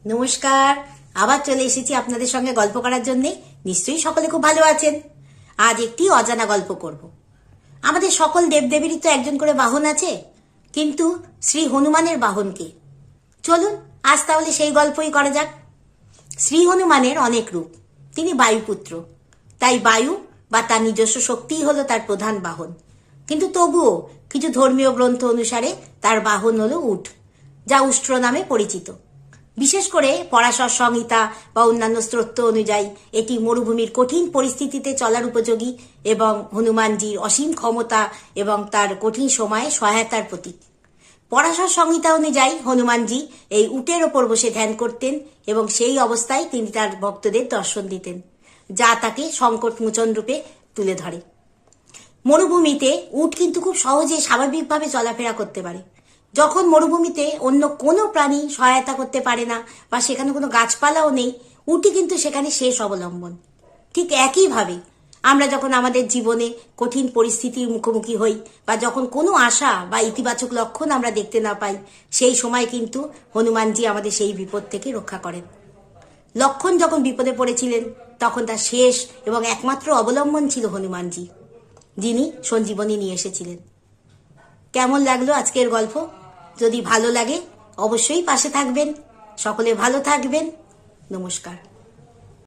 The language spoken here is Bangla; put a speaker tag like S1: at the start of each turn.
S1: নমস্কার। আবার চলে এসেছি আপনাদের সঙ্গে গল্প করার জন্য। নিশ্চয়ই সকলে খুব ভালো আছেন। আজ একটি অজানা গল্প করব। আমাদের সকল দেবদেবীরই তো একজন করে বাহন আছে, কিন্তু শ্রী হনুমানের বাহন কে? চলুন আজ তাহলে সেই গল্পই করা যাক। শ্রী হনুমানের অনেক রূপ। তিনি বায়ুপুত্র, তাই বায়ু বা তার নিজস্ব শক্তিই হলো তার প্রধান বাহন। কিন্তু তবুও কিছু ধর্মীয় গ্রন্থ অনুসারে তার বাহন হলো উট, যা উষ্ট্র নামে পরিচিত। বিশেষ করে পরাশর সংহিতা বা অন্যান্য স্তোত্র অনুযায়ী এটি মরুভূমির কঠিন পরিস্থিতিতে চলার উপযোগী এবং হনুমানজির অসীম ক্ষমতা এবং তার কঠিন সময়ে সহায়তার প্রতীক। পরাশর সংহিতা অনুযায়ী হনুমানজি এই উটের ওপর বসে ধ্যান করতেন এবং সেই অবস্থায় তিনি তার ভক্তদের দর্শন দিতেন, যা তাকে সংকট মোচন রূপে তুলে ধরে। মরুভূমিতে উট কিন্তু খুব সহজে স্বাভাবিকভাবে চলাফেরা করতে পারে। যখন মরুভূমিতে অন্য কোনো প্রাণী সহায়তা করতে পারে না বা সেখানে কোনো গাছপালাও নেই, উটই কিন্তু সেখানে শেষ অবলম্বন। ঠিক একইভাবে আমরা যখন আমাদের জীবনে কঠিন পরিস্থিতির মুখোমুখি হই বা যখন কোনো আশা বা ইতিবাচক লক্ষণ আমরা দেখতে না পাই, সেই সময় কিন্তু হনুমানজি আমাদের সেই বিপদ থেকে রক্ষা করেন। লক্ষণ যখন বিপদে পড়েছিলেন তখন তার শেষ এবং একমাত্র অবলম্বন ছিল হনুমানজি, যিনি সঞ্জীবনী নিয়ে এসেছিলেন। কেমন লাগলো আজকের গল্প? যদি ভালো লাগে অবশ্যই পাশে থাকবেন। সকলে ভালো থাকবেন। নমস্কার।